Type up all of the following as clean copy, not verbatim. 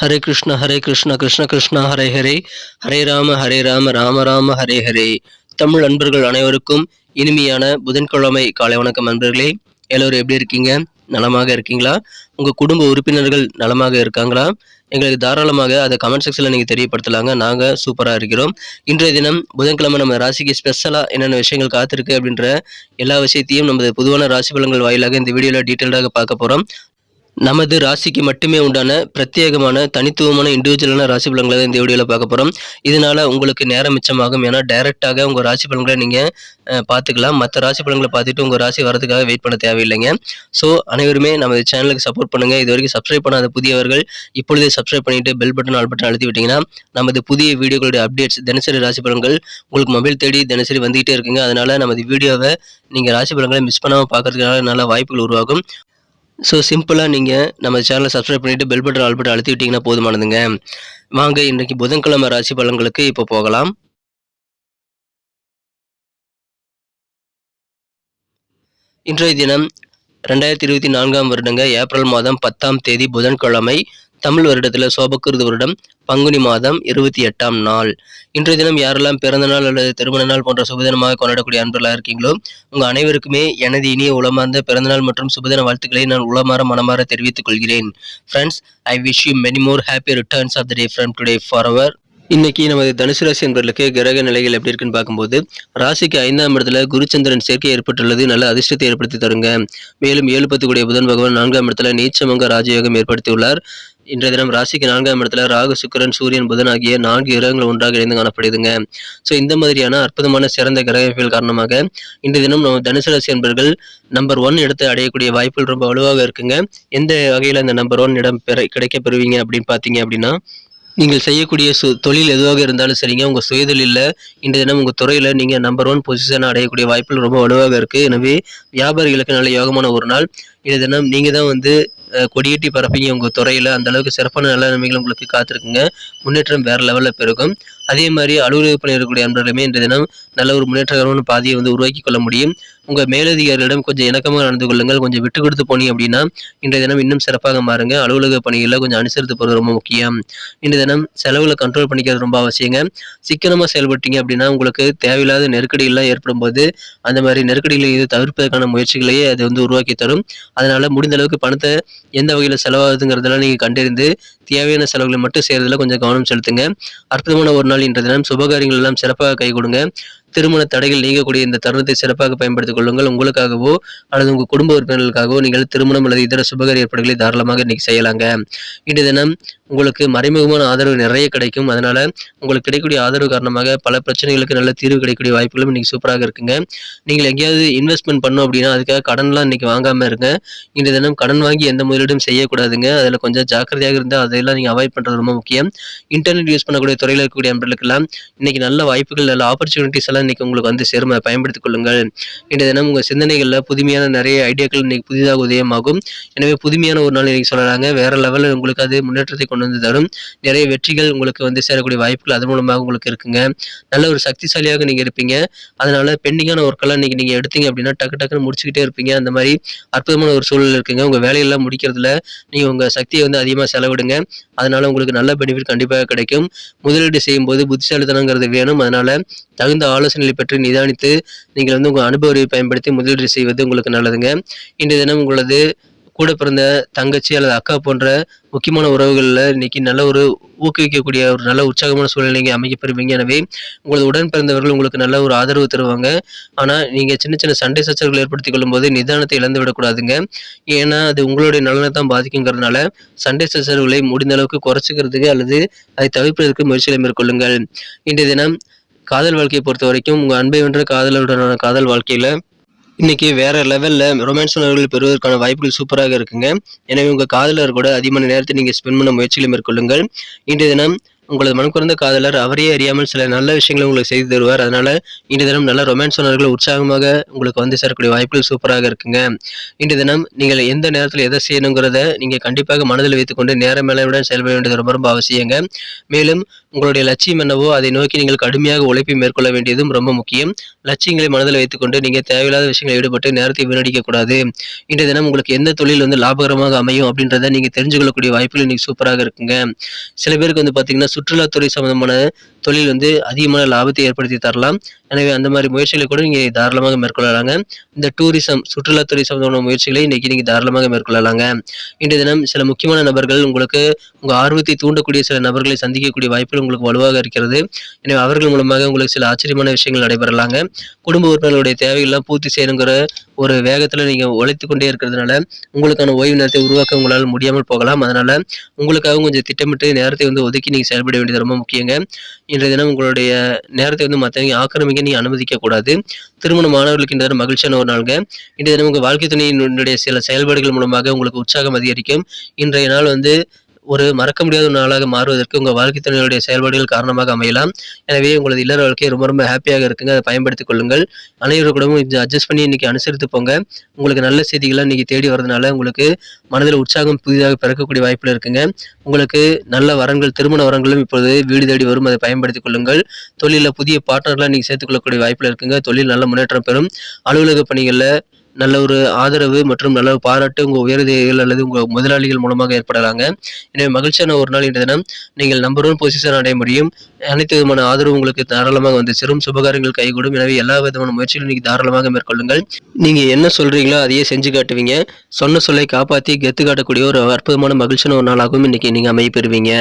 ஹரே கிருஷ்ண கிருஷ்ண கிருஷ்ணா ஹரே ஹரே, ஹரே ராம ராம ராம ஹரே ஹரே. தமிழ் அன்பர்கள் அனைவருக்கும் இனிமையான புதன்கிழமை காலை வணக்கம் நண்பர்களே. எல்லோரும் எப்படி இருக்கீங்க? நலமாக இருக்கீங்களா? உங்கள் குடும்ப உறுப்பினர்கள் நலமாக இருக்காங்களா? எங்களுக்கு தாராளமாக அதை கமெண்ட் செக்ஷனில் நீங்கள் தெரியப்படுத்தலாங்க. நாங்கள் சூப்பராக இருக்கிறோம். இன்றைய தினம் புதன்கிழமை நம்ம ராசிக்கு ஸ்பெஷலாக என்னென்ன விஷயங்கள் காத்திருக்கு அப்படின்ற எல்லா விஷயத்தையும் நமது பொதுவான ராசி பலன்கள் வாயிலாக இந்த வீடியோவில் டீட்டெயில்டாக பார்க்க போகிறோம். நமது ராசிக்கு மட்டுமே உண்டான பிரத்யேகமான தனித்துவமான இண்டிவிஜுவலான ராசி பலன்களை இந்த வீடியோவில் பார்க்க போகிறோம். இதனால உங்களுக்கு நேரம் மிச்சமாகும். ஏன்னா டைரெக்டாக உங்கள் ராசி பலன்களை நீங்கள் பார்த்துக்கலாம். மற்ற ராசி பலன்களை பார்த்துட்டு உங்கள் ராசி வரதுக்காக வெயிட் பண்ண தேவையில்லைங்க. ஸோ அனைவருமே நமது சேனலுக்கு சப்போர்ட் பண்ணுங்கள். இது வரைக்கும் சப்ஸ்கிரைப் பண்ணாத புதியவர்கள் இப்பொழுதே சப்ஸ்கிரைப் பண்ணிவிட்டு பெல் பட்டன் ஆல் பட்டன் அழுத்தி விட்டிங்கன்னா நமது புதிய வீடியோக்களுடைய அப்டேட்ஸ் தினசரி ராசி பலன்கள் உங்களுக்கு மொபைல் தேடி தினசரி வந்துகிட்டே இருக்குங்க. அதனால் நமது வீடியோவை நீங்கள் ராசி பலன்களை மிஸ் பண்ணாமல் பார்க்கறதுக்கான நல்ல வாய்ப்புகள் உருவாகும். ஸோ சிம்பிளாக நீங்கள் நம்ம சேனலை சப்ஸ்கிரைப் பண்ணிவிட்டு பெல் பட்டன் ஆல் பட்டன் அழுத்தி விட்டிங்கன்னா போதுமானதுங்க. வாங்க இன்றைக்கி புதன்கிழமை ராசி பலன்களுக்கு இப்போ போகலாம். இன்றைய தினம் 2024 வருடங்க ஏப்ரல் மாதம் 10ஆம் தேதி புதன்கிழமை, தமிழ் வருடத்தில் சோபக்கிருது வருடம் பங்குனி மாதம் 28ஆம் நாள். இன்றைய தினம் யாரெல்லாம் பிறந்த நாள் அல்லது திருமண நாள் போன்ற சுபதினமாக கொண்டாடக்கூடிய அன்பர்களாக இருக்கீங்களோ உங்கள் அனைவருக்குமே எனது இனிய உளமார்ந்த பிறந்தநாள் மற்றும் சுபதின வாழ்த்துக்களை நான் உளமாற மனமாற தெரிவித்துக் கொள்கிறேன். Friends, I wish you many more happy returns of the day from today for our. இன்னைக்கு நமது தனுசு ராசி என்பவர்களுக்கு கிரக நிலைகள் எப்படி இருக்குன்னு பார்க்கும்போது, ராசிக்கு 5ஆம் இடத்துல குருச்சந்திரன் சேர்க்கை ஏற்பட்டுள்ளது நல்ல அதிர்ஷ்டத்தை ஏற்படுத்தி தருங்க. மேலும் 7-10 கூடிய புதன் பகவான் 4ஆம் இடத்துல நீச்சமங்க ராஜயோகம் ஏற்படுத்தியுள்ளார். இன்றைய தினம் ராசிக்கு 4ஆம் இடத்துல ராகு, சுக்கிரன், சூரியன், புதன் ஆகிய 4 கிரகங்கள் ஒன்றாக இணைந்து காணப்படுதுங்க. ஸோ இந்த மாதிரியான அற்புதமான சிறந்த கிரகங்கள் காரணமாக இன்றைய தினம் நம்ம தனுசு ராசி என்பர்கள் நம்பர் 1 இடத்தை அடையக்கூடிய வாய்ப்புகள் ரொம்ப வலுவாக இருக்குங்க. எந்த வகையில் அந்த நம்பர் 1 இடம் கிடைக்க பெறுவீங்க அப்படின்னு பார்த்தீங்க அப்படின்னா, நீங்கள் செய்யக்கூடிய தொழில் எதுவாக இருந்தாலும் சரிங்க, உங்கள் சுயதொழிலில் இந்த தினம் உங்கள் துறையில் நீங்கள் நம்பர் 1 பொசிஷனை அடையக்கூடிய வாய்ப்புகள் ரொம்ப வலுவாக இருக்குது. எனவே வியாபாரிகளுக்கு நல்ல யோகமான ஒரு நாள். இந்த தினம் நீங்கள் தான் கொடியேற்றி பரப்பீங்க உங்கள் துறையில். அந்தளவுக்கு சிறப்பான நல்ல நன்மைகள் உங்களுக்கு காத்திருக்குங்க. முன்னேற்றம் வேறு லெவலில் பெருகும். அதே மாதிரி அலுவலக பணி இருக்கக்கூடிய அன்பர்களுமே இந்த தினம் நல்ல ஒரு முன்னேற்றகரமான பாதையை உருவாக்கி கொள்ள முடியும். உங்கள் மேலதிகாரிகளிடம் கொஞ்சம் இணக்கமாக நடந்து கொள்ளுங்கள். கொஞ்சம் விட்டு கொடுத்து போனீங்க அப்படின்னா இன்றைய தினம் இன்னும் சிறப்பாக மாறுங்க. அலுவலக பணிகளில் கொஞ்சம் அனுசரித்து போகிறது ரொம்ப முக்கியம். இன்றைய தினம் செலவுகளை கண்ட்ரோல் பண்ணிக்கிறது ரொம்ப அவசியங்க. சிக்கனமாக செயல்பட்டீங்க அப்படின்னா உங்களுக்கு தேவையில்லாத நெருக்கடிகள்லாம் ஏற்படும் போது அந்த மாதிரி நெருக்கடிகளை தவிர்ப்பதற்கான முயற்சிகளையே அது உருவாக்கி தரும். அதனால் முடிந்த அளவுக்கு பணத்தை எந்த வகையில் செலவாகுதுங்கிறதெல்லாம் நீங்கள் கண்டறிந்து தேவையான செலவுகளை மட்டும் செய்கிறதுல கொஞ்சம் கவனம் செலுத்துங்க. அற்புதமான ஒரு நாள் இன்றைய தினம். சுபகாரியங்கள் எல்லாம் சிறப்பாக கை கொடுங்க. திருமண தடைகள் நீங்கக்கூடிய இந்த தருணத்தை சிறப்பாக பயன்படுத்திக் கொள்ளுங்கள். உங்களுக்காகவோ அல்லது உங்கள் குடும்ப உறுப்பினர்களுக்காகவோ நீங்கள் திருமணம் அல்லது இதர சுபகாரிய ஏற்பாடுகளை தாராளமாக இன்னைக்கு செய்யலாங்க. இன்றைய தினம் உங்களுக்கு மறைமுகமான ஆதரவு நிறைய கிடைக்கும். அதனால உங்களுக்கு கிடைக்கக்கூடிய ஆதரவு காரணமாக பல பிரச்சனைகளுக்கு நல்ல தீர்வு கிடைக்கக்கூடிய வாய்ப்புகளும் இன்னைக்கு சூப்பராக இருக்குங்க. நீங்கள் எங்கேயாவது இன்வெஸ்ட்மெண்ட் பண்ணோம் அப்படின்னா அதுக்காக கடன்லாம் இன்னைக்கு வாங்காமல் இருங்க. இன்றைய தினம் கடன் வாங்கி எந்த முதலீடும் செய்யக்கூடாதுங்க. அதில் கொஞ்சம் ஜாக்கிரதையாக இருந்தால் அதையெல்லாம் நீங்கள் அவாய்ட் பண்ணுறது ரொம்ப முக்கியம். இன்டர்நெட் யூஸ் பண்ணக்கூடிய துறையில் இருக்கக்கூடிய நண்பர்களுக்கெல்லாம் இன்னைக்கு நல்ல வாய்ப்புகள், நல்ல ஆப்பர்ச்சுனிட்டிஸ் எல்லாம் இன்னைக்கு உங்களுக்கு சேரும். பயன்படுத்திக் கொள்ளுங்கள். இன்றைய தினம் உங்கள் சிந்தனைகளில் புதுமையான நிறைய ஐடியாக்கள் இன்னைக்கு புதிதாக உதயமாகும். எனவே புதுமையான ஒரு நாள் இன்னைக்கு சொல்லலாங்க. வேற லெவலில் உங்களுக்கு அது முன்னேற்றத்தை கொண்டு வந்து தரும். நிறைய வெற்றிகள் உங்களுக்கு சேரக்கூடிய வாய்ப்புகள் அது மூலமாக உங்களுக்கு இருக்குங்க. நல்ல ஒரு சக்திசாலியாக நீங்கள் இருப்பீங்க. அதனால பெண்டிங்கான ஒர்க்கெல்லாம் இன்னைக்கு நீங்கள் எடுத்தீங்க அப்படின்னா டக்குன்னு முடிச்சுக்கிட்டே இருப்பீங்க. அந்த மாதிரி அற்புதமான ஒரு சூழல் இருக்குங்க. உங்கள் வேலையெல்லாம் முடிக்கிறதுல நீங்கள் உங்கள் சக்தியை அதிகமாக செலவிடுங்க. அதனால உங்களுக்கு நல்ல பெனிஃபிட் கண்டிப்பாக கிடைக்கும். முதலீடு செய்யும் போது புத்திசாலித்தனங்கிறது வேணும். அதனால தகுந்த ஆலோசனைகளை பெற்று நிதானித்து நீங்கள் உங்கள் அனுபவத்தை பயன்படுத்தி முதலீடு செய்வது உங்களுக்கு நல்லதுங்க. இன்றைய தினம் உங்களது கூட பிறந்த தங்கச்சி அல்லது அக்கா போன்ற முக்கியமான உறவுகளில் இன்னைக்கு நல்ல ஒரு ஊக்குவிக்கக்கூடிய ஒரு நல்ல உற்சாகமான சூழ்நிலை நீங்கள் அமைக்கப்பெறுவீங்க. எனவே உங்களது உடன் பிறந்தவர்கள் உங்களுக்கு நல்ல ஒரு ஆதரவு தருவாங்க. ஆனால் நீங்கள் சின்ன சின்ன சண்டை சச்சரவுகள் ஏற்படுத்திக் கொள்ளும் போது நிதானத்தை இழந்து விடக்கூடாதுங்க. ஏன்னா அது உங்களுடைய நலனை தான் பாதிக்குங்கிறதுனால சண்டை சச்சரவுகளை முடிந்த அளவுக்கு குறைச்சிக்கிறதுக்கு அல்லது அதை தவிர்ப்பதற்கு முயற்சிகளை மேற்கொள்ளுங்கள். இன்றைய தினம் காதல் வாழ்க்கையை பொறுத்த வரைக்கும் உங்கள் அன்பை வென்ற காதலுடனான காதல் வாழ்க்கையில் இன்னைக்கு வேற லெவலில் ரொமான்ஸ் உணர்வுகள் பெறுவதற்கான வாய்ப்புகள் சூப்பராக இருக்குங்க. எனவே உங்கள் காதலர் கூட அதிகமான நேரத்தை நீங்கள் ஸ்பெண்ட் பண்ண முயற்சிகளை மேற்கொள்ளுங்கள். இன்றைய தினம் உங்களது மனம் குறைந்த காதலர் அவரையே அறியாமல் சில நல்ல விஷயங்களை உங்களுக்கு செய்து தருவார். அதனால இன்றைய தினம் நல்ல ரொமான்ஸ் உணர்வுகள் உற்சாகமாக உங்களுக்கு சேரக்கூடிய வாய்ப்புகள் சூப்பராக இருக்குங்க. இன்றைய தினம் நீங்கள் எந்த நேரத்தில் எதை செய்யணுங்கிறத நீங்கள் கண்டிப்பாக மனதில் வைத்துக்கொண்டு நேர மேலவுடன் செயல்பட வேண்டியது ரொம்ப ரொம்ப அவசியங்க. மேலும் உங்களுடைய லட்சியம் என்னவோ அதை நோக்கி நீங்கள் கடுமையாக உழைப்பை மேற்கொள்ள வேண்டியதும் ரொம்ப முக்கியம். லட்சியங்களை மனதில் வைத்துக்கொண்டு நீங்கள் தேவையில்லாத விஷயங்களில் ஈடுபட்டு நேரத்தை வீணடிக்கக்கூடாது. இன்றைய தினம் உங்களுக்கு எந்த தொழில் லாபகரமாக அமையும் அப்படின்றத நீங்கள் தெரிஞ்சுக்கொள்ளக்கூடிய வாய்ப்புகள் இன்னைக்கு சூப்பராக இருக்குங்க. சில பேருக்கு பார்த்தீங்கன்னா சுற்றுலாத்துறை சம்பந்தமான தொழில் அதிகமான லாபத்தை ஏற்படுத்தி தரலாம். எனவே அந்த மாதிரி முயற்சிகளை கூட நீங்கள் தாராளமாக மேற்கொள்ளலாங்க. இந்த டூரிசம் சுற்றுலாத்துறை சம்பந்தமான முயற்சிகளை இன்னைக்கு நீங்கள் தாராளமாக மேற்கொள்ளலாங்க. இன்றைய தினம் சில முக்கியமான நபர்கள் உங்களுக்கு உங்கள் ஆர்வத்தை தூண்டக்கூடிய சில நபர்களை சந்திக்கக்கூடிய வாய்ப்புகள் உங்களுக்கு வலுவாக இருக்கிறது. எனவே அவர்கள் மூலமாக உங்களுக்கு சில ஆச்சரியமான விஷயங்கள் நடைபெறலாங்க. குடும்ப உறுப்பினர்களுடைய தேவைகள்லாம் பூர்த்தி செய்யணுங்கிற ஒரு வேகத்தில் நீங்கள் உழைத்து கொண்டே இருக்கிறதுனால உங்களுக்கான ஓய்வு நேரத்தை உருவாக்க உங்களால் முடியாமல் போகலாம். அதனால உங்களுக்காக கொஞ்சம் திட்டமிட்டு நேரத்தை ஒதுக்கி நீங்கள் செயல்பட வேண்டியது ரொம்ப முக்கியங்க. இன்றைய தினம் உங்களுடைய நேரத்தை மற்றவங்க ஆக்கிரமிக்க நீங்கள் அனுமதிக்க கூடாது. திருமணமானவர்களுக்கு இந்த தினம் மகிழ்ச்சியான ஒரு நாளுங்க. இன்றைய தினம் உங்கள் வாழ்க்கை துணையினுடைய சில செயல்பாடுகள் மூலமாக உங்களுக்கு உற்சாகம் அதிகரிக்கும். இன்றைய நாள் ஒரு மறக்க முடியாத ஒரு நாளாக மாறுவதற்கு உங்கள் வாழ்க்கை துணையுடைய செயல்பாடுகள் காரணமாக அமையலாம். எனவே உங்களது இல்லற வாழ்க்கை ரொம்ப ரொம்ப ஹாப்பியாக இருக்குங்க. அதை பயன்படுத்திக் கொள்ளுங்கள். அனைவரும் கூடவும் இது அட்ஜஸ்ட் பண்ணி இன்னைக்கு அனுசரித்து போங்க. உங்களுக்கு நல்ல செய்திகள்லாம் இன்னைக்கு தேடி வரதுனால உங்களுக்கு மனதில் உற்சாகம் புதிதாக பிறக்கக்கூடிய வாய்ப்புகள் இருக்குங்க. உங்களுக்கு நல்ல வரங்கள் திருமண வரங்களும் இப்பொழுது வீடு தேடி வரும். அதை பயன்படுத்திக் கொள்ளுங்கள். தொழிலில் புதிய பார்ட்னர்லாம் நீங்கள் சேர்த்துக்கொள்ளக்கூடிய வாய்ப்புகள் இருக்குங்க. தொழில் நல்ல முன்னேற்றம் பெறும். அலுவலக பணிகளில் நல்ல ஒரு ஆதரவு மற்றும் நல்ல ஒரு பாராட்டு உங்கள் உயரதிகாரிகள் அல்லது உங்கள் முதலாளிகள் மூலமாக ஏற்படலாங்க. எனவே மகிழ்ச்சியான ஒரு நாள் இன்றைய தினம் நீங்கள் நம்பர் 1 பொசிஷன் அடைய முடியும். அனைத்து விதமான ஆதரவு உங்களுக்கு தாராளமாக சேரும். சுபகாரியங்கள் கைகூடும். எனவே எல்லா விதமான முயற்சிகளும் நீங்கள் தாராளமாக மேற்கொள்ளுங்கள். நீங்கள் என்ன சொல்றீங்களோ அதையே செஞ்சு காட்டுவீங்க. சொன்ன சொல்லை காப்பாற்றி கெத்து காட்டக்கூடிய ஒரு அற்புதமான மகிழ்ச்சியான ஒரு நாளாகவும் இன்னைக்கு நீங்கள் அமைய பெறுவீங்க.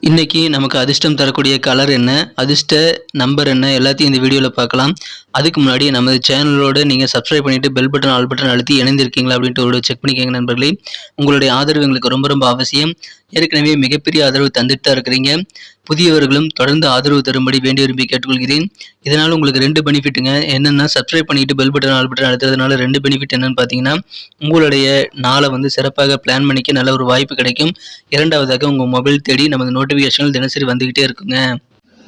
இன்னைக்கு நமக்கு அதிர்ஷ்டம் தரக்கூடிய கலர் என்ன, அதிர்ஷ்ட நம்பர் என்ன, எல்லாத்தையும் இந்த வீடியோவில் பார்க்கலாம். அதுக்கு முன்னாடி நமது சேனலோடு நீங்கள் சப்ஸ்கிரைப் பண்ணிவிட்டு பெல் பட்டன் ஆல் பட்டன் அழுத்தி இணைந்திருக்கீங்களா அப்படின்ட்டு ஒரு செக் பண்ணிக்கோங்க நண்பர்களே. உங்களுடைய ஆதரவு எங்களுக்கு ரொம்ப ரொம்ப அவசியம். ஏற்கனவே மிகப்பெரிய ஆதரவு தந்துட்டு தான் இருக்கிறீங்க. புதியவர்களும் தொடர்ந்து ஆதரவு தரும்படி வேண்டி விரும்பி கேட்டுக்கொள்கிறேன். இதனால் உங்களுக்கு 2 பெனிஃபிட்டுங்க. என்னென்னா சப்ஸ்கிரைப் பண்ணிட்டு பெல் பட்டன் ஆல் பட்டன் அழுத்துறதுனால 2 பெனிஃபிட் என்னன்னு பார்த்தீங்கன்னா, உங்களுடைய நாளை சிறப்பாக பிளான் பண்ணிக்க நல்ல ஒரு வாய்ப்பு கிடைக்கும். இரண்டாவதாக உங்கள் மொபைல் தேடி நமது நோட்டிஃபிகேஷன்கள் தினசரி வந்துக்கிட்டே இருக்குங்க.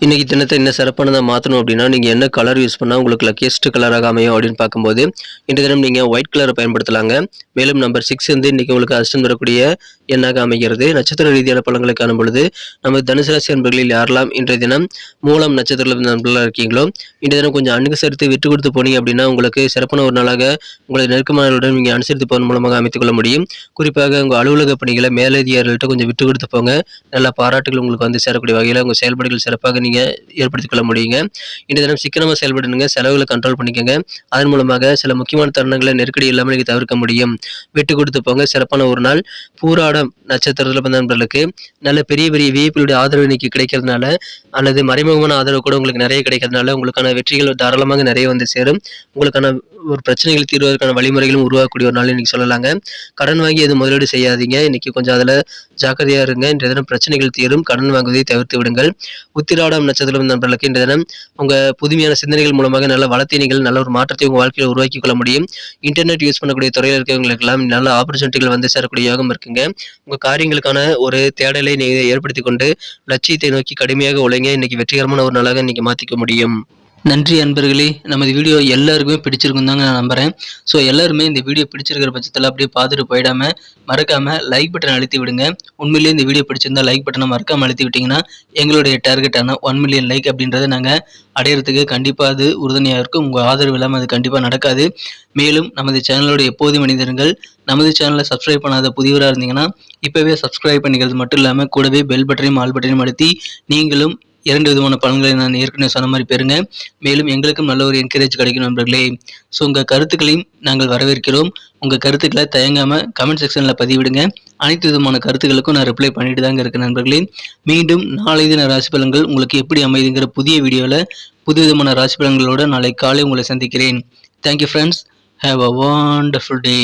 இன்னைக்கு தினத்தை என்ன சிறப்பானதாக மாற்றணும் அப்படின்னா, நீங்கள் என்ன கலர் யூஸ் பண்ணால் உங்களுக்கு லக்கியஸ்ட் கலராக அமையும் அப்படின்னு பார்க்கும்போது இன்றைய தினம் நீங்கள் ஒயிட் கலரை பயன்படுத்தலாங்க. மேலும் நம்பர் 6 இன்னைக்கு உங்களுக்கு அதிர்ஷ்டம் தரக்கூடிய எண்ணாக அமைகிறது. நட்சத்திர ரீதியான பலன்களை காணும் பொழுது நம்ம தனுசு ராசி நண்பர்களில் யாரெல்லாம் இன்றைய தினம் மூலம் நட்சத்திரத்தில் நண்பர்களாக இருக்கீங்களோ இன்றைய தினம் கொஞ்சம் அனுசரித்து விட்டு கொடுத்து போனீங்க அப்படின்னா உங்களுக்கு சிறப்பான ஒரு நாளாக உங்களை நெருக்கமானவர்களுடன் நீங்கள் அனுசரித்து போவதன் மூலமாக அமைத்துக் கொள்ள முடியும். குறிப்பாக உங்கள் அலுவலக பணிகளை மேலதிகாரிகள்கிட்ட கொஞ்சம் விட்டு கொடுத்து போங்க. நல்ல பாராட்டுகள் உங்களுக்கு சேரக்கூடிய வகையில் உங்கள் செயல்பாடுகள் சிறப்பாக நீங்கள் ஏற்படுத்திக் கொள்ள முடியுங்க. இன்றைய தினம் சிக்கனமாக செயல்படுங்க. செலவுகளை கண்ட்ரோல் பண்ணிக்கோங்க. அதன் மூலமாக சில முக்கியமான தருணங்களை நெருக்கடி இல்லாமல் நீங்கள் தவிர்க்க முடியும். விட்டு கொடுத்து போங்க. சிறப்பான ஒரு நாள். பூராடம் நட்சத்திரத்தில் பிறந்த நண்பர்களுக்கு நல்ல பெரிய பெரிய விஐபிகளுடைய ஆதரவு இன்னைக்கு கிடைக்கிறதுனால அல்லது மறைமுகமான ஆதரவு கூட உங்களுக்கு நிறைய கிடைக்கிறதுனால உங்களுக்கான வெற்றிகள் தாராளமாக நிறைய சேரும். உங்களுக்கான ஒரு பிரச்சனைகள் தீர்வதற்கான வழிமுறைகளும் உருவாக்கக்கூடிய ஒரு நாள் இன்னைக்கு சொல்லலாங்க. கடன் வாங்கி எதுவும் முதலீடு செய்யாதீங்க. இன்னைக்கு கொஞ்சம் அதில் ஜாக்கிரதையாக இருங்க. இன்றைய தினம் பிரச்சனைகள் தீரும். கடன் வாங்குவதை தவிர்த்து விடுங்கள். உத்திராடம் நட்சத்திரம் நண்பர்களுக்கு இன்றைய தினம் உங்கள் புதுமையான சிந்தனைகள் மூலமாக நல்ல வளத்தை நீங்கள் நல்ல ஒரு மாற்றத்தை உங்கள் வாழ்க்கையில் உருவாக்கி கொள்ள முடியும். இன்டர்நெட் யூஸ் பண்ணக்கூடிய துறையில் இருக்கிறவங்களுக்கெல்லாம் நல்ல ஆப்பர்ச்சுனிட்டிகள் சேரக்கூடிய யோகம் இருக்குங்க. உங்கள் காரியங்களுக்கான ஒரு தேடலை நீங்கள் ஏற்படுத்தி கொண்டு லட்சியத்தை நோக்கி கடுமையாக உழைங்க. இன்னைக்கு வெற்றிகரமான ஒரு நாளாக இன்னைக்கு மாற்றிக்க முடியும். நன்றி அன்பர்களே. நமது வீடியோ எல்லாருக்குமே பிடிச்சிருக்கும் தாங்க நான் நம்புகிறேன். ஸோ எல்லாருமே இந்த வீடியோ பிடிச்சிருக்கிற பட்சத்தில் அப்படியே பார்த்துட்டு போயிடாமல் மறக்காமல் லைக் பட்டன் அழுத்தி விடுங்க. உண்மையிலேயே இந்த வீடியோ பிடிச்சிருந்தா லைக் பட்டனை மறக்காமல் அழுத்தி விட்டிங்கன்னா எங்களுடைய டார்கெட்டான 1 மில்லியன் லைக் அப்படின்றத நாங்கள் அடையிறதுக்கு கண்டிப்பாக அது உறுதுணையாக இருக்கும். உங்கள் ஆதரவு இல்லாமல் அது கண்டிப்பாக நடக்காது. மேலும் நமது சேனலோட எப்போதும் மனிதர்கள் நமது சேனலை சப்ஸ்கிரைப் பண்ணாத புதியவராக இருந்தீங்கன்னா இப்போவே சப்ஸ்கிரைப் பண்ணிக்கிறது மட்டும் இல்லாமல் கூடவே பெல் பட்டனையும் ஆல் பட்டனையும் அழுத்தி நீங்களும் 2 விதமான பலன்களை நான் ஏற்கனவே சொன்ன மாதிரி பெறுங்க. மேலும் எங்களுக்கும் நல்ல ஒரு என்கரேஜ் கிடைக்கும் நண்பர்களே. ஸோ உங்கள் கருத்துக்களையும் நாங்கள் வரவேற்கிறோம். உங்கள் கருத்துக்களை தயங்காமல் கமெண்ட் செக்ஷனில் பதிவிடுங்க. அனைத்து விதமான கருத்துக்களுக்கும் நான் ரிப்ளை பண்ணிட்டு தாங்க இருக்கேன் நண்பர்களே. மீண்டும் நாளை தின ராசி பலன்கள் உங்களுக்கு எப்படி அமைதுங்கிற புதிய வீடியோவில் புது விதமான ராசி பலன்களோடு நாளை காலை உங்களை சந்திக்கிறேன். Thank you friends. Have a wonderful day.